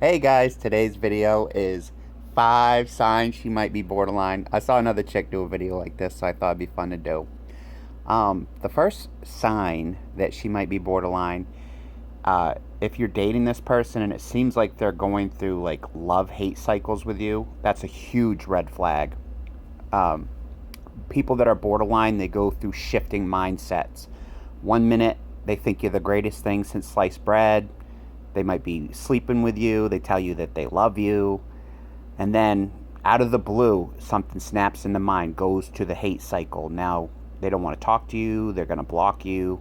Hey guys, today's video is 5 signs she might be borderline. I saw another chick do a video like this, so I thought it'd be fun to do. The first sign that she might be borderline, if you're dating this person and it seems like they're going through like love-hate cycles with you, that's a huge red flag. Um, People that are borderline, they go through shifting mindsets. One minute they think you're the greatest thing since sliced bread. They might be sleeping with you. They tell you that they love you. And then out of the blue, something snaps in the mind, goes to the hate cycle. Now they don't want to talk to you. They're going to block you.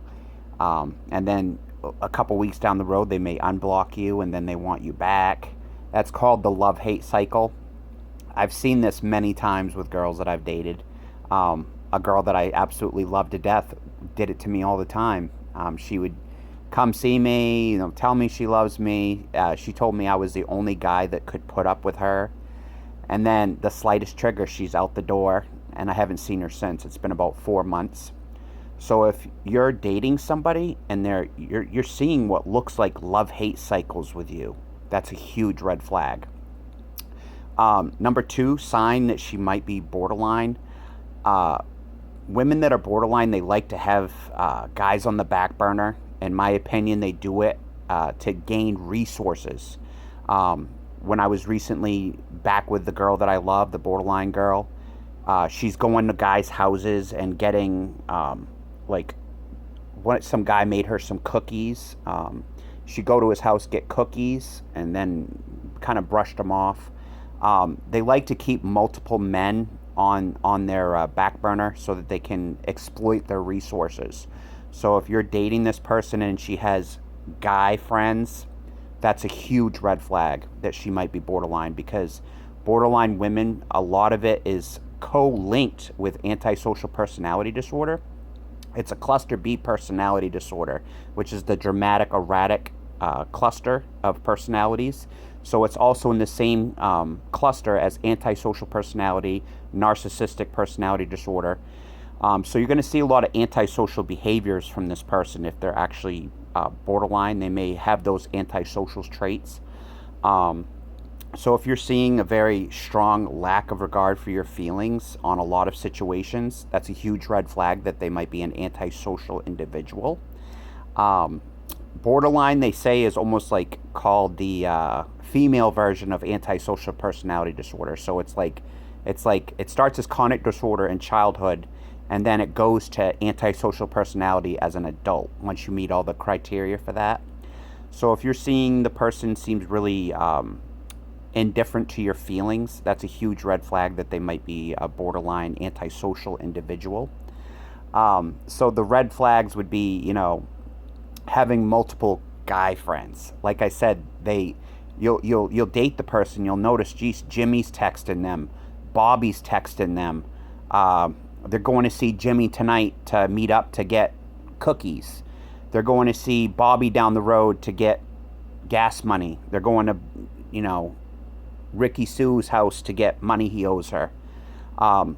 And then a couple weeks down the road, they may unblock you and then they want you back. That's called the love-hate cycle. I've seen this many times with girls that I've dated. A girl that I absolutely loved to death did it to me all the time. She would come see me, tell me she loves me. She told me I was the only guy that could put up with her. And then the slightest trigger, she's out the door, and I haven't seen her since. It's been about 4 months. So if you're dating somebody and you're seeing what looks like love-hate cycles with you, that's a huge red flag. Number 2 sign that she might be borderline. Women that are borderline, they like to have guys on the back burner. In my opinion, they do it to gain resources. When I was recently back with the girl that I love, the borderline girl, she's going to guys' houses and getting, some guy made her some cookies. She'd go to his house, get cookies, and then kind of brushed them off. They like to keep multiple men on their back burner so that they can exploit their resources. So if you're dating this person and she has guy friends, that's a huge red flag that she might be borderline, because borderline women, a lot of it is co-linked with antisocial personality disorder. It's a cluster B personality disorder, which is the dramatic erratic cluster of personalities. So it's also in the same cluster as antisocial personality, narcissistic personality disorder. So you're going to see a lot of antisocial behaviors from this person. If they're actually borderline, they may have those antisocial traits. So if you're seeing a very strong lack of regard for your feelings on a lot of situations, that's a huge red flag that they might be an antisocial individual. Borderline, they say, is almost like called the female version of antisocial personality disorder. So it's like it starts as chronic disorder in childhood, and then it goes to antisocial personality as an adult once you meet all the criteria for that. So if you're seeing the person seems really indifferent to your feelings, that's a huge red flag that they might be a borderline antisocial individual. So the red flags would be, having multiple guy friends. Like I said, you'll date the person, you'll notice, geez, Jimmy's texting them, Bobby's texting them. They're going to see Jimmy tonight to meet up to get cookies. They're going to see Bobby down the road to get gas money. They're going to, Ricky Sue's house to get money he owes her. A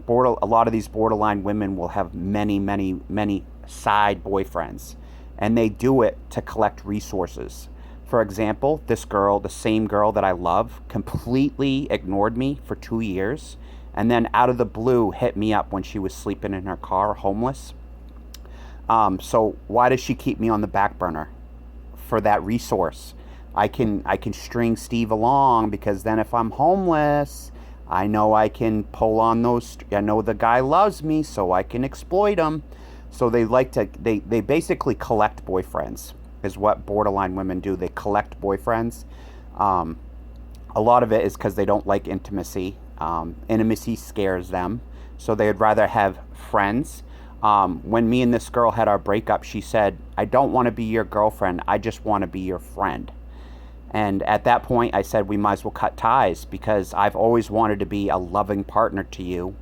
lot of these borderline women will have many, many, many side boyfriends, and they do it to collect resources. For example, this girl, the same girl that I love, completely ignored me for 2 years, and then out of the blue hit me up when she was sleeping in her car, homeless. So why does she keep me on the back burner? For that resource. I can string Steve along, because then if I'm homeless, I know I can pull on those. I know the guy loves me, so I can exploit him. So they basically collect boyfriends, is what borderline women do. They collect boyfriends. A lot of it is because they don't like intimacy. Intimacy scares them, so they'd rather have friends. When me and this girl had our breakup, she said, "I don't want to be your girlfriend. I just want to be your friend." And at that point, I said, we might as well cut ties, because I've always wanted to be a loving partner to you,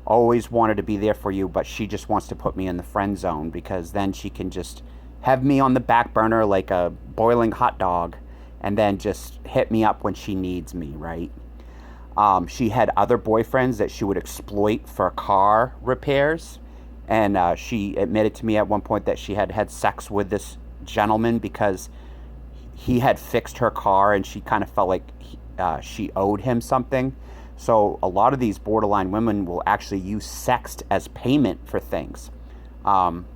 always wanted to be there for you, but she just wants to put me in the friend zone, because then she can just have me on the back burner like a boiling hot dog, and then just hit me up when she needs me, right? She had other boyfriends that she would exploit for car repairs, and she admitted to me at one point that she had had sex with this gentleman because he had fixed her car and she kind of felt like she owed him something. So a lot of these borderline women will actually use sex as payment for things. Um,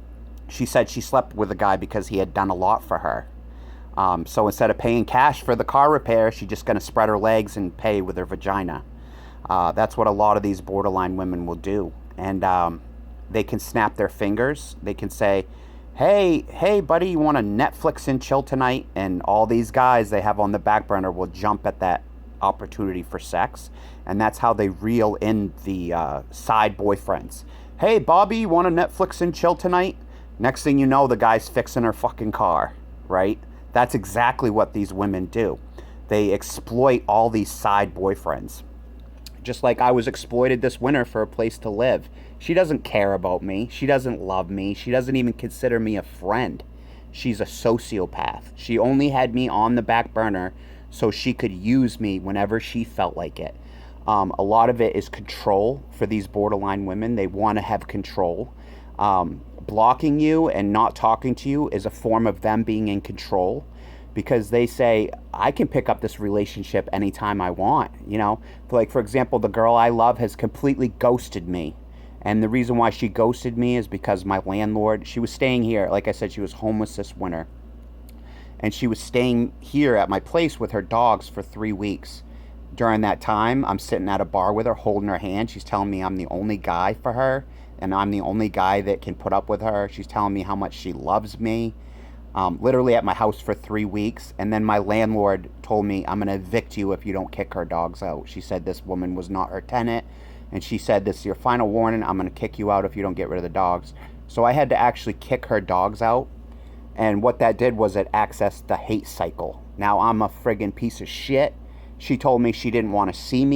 she said she slept with a guy because he had done a lot for her. So instead of paying cash for the car repair, she's just going to spread her legs and pay with her vagina. That's what a lot of these borderline women will do. And they can snap their fingers. They can say, hey, buddy, you want to Netflix and chill tonight? And all these guys they have on the back burner will jump at that opportunity for sex. And that's how they reel in the side boyfriends. Hey, Bobby, you want to Netflix and chill tonight? Next thing you know, the guy's fixing her fucking car, right? That's exactly what these women do. They exploit all these side boyfriends. Just like I was exploited this winter for a place to live. She doesn't care about me. She doesn't love me. She doesn't even consider me a friend. She's a sociopath. She only had me on the back burner so she could use me whenever she felt like it. A lot of it is control for these borderline women. They want to have control. Blocking you and not talking to you is a form of them being in control, because they say, I can pick up this relationship anytime I want. You know, like, for example, the girl I love has completely ghosted me. And the reason why she ghosted me is because my landlord, she was staying here. Like I said, she was homeless this winter. And she was staying here at my place with her dogs for 3 weeks. During that time, I'm sitting at a bar with her, holding her hand. She's telling me I'm the only guy for her, and I'm the only guy that can put up with her. She's telling me how much she loves me. Literally at my house for 3 weeks. And then my landlord told me, I'm going to evict you if you don't kick her dogs out. She said this woman was not her tenant. And she said, this is your final warning. I'm going to kick you out if you don't get rid of the dogs. So I had to actually kick her dogs out. And what that did was it accessed the hate cycle. Now I'm a friggin' piece of shit. She told me she didn't want to see me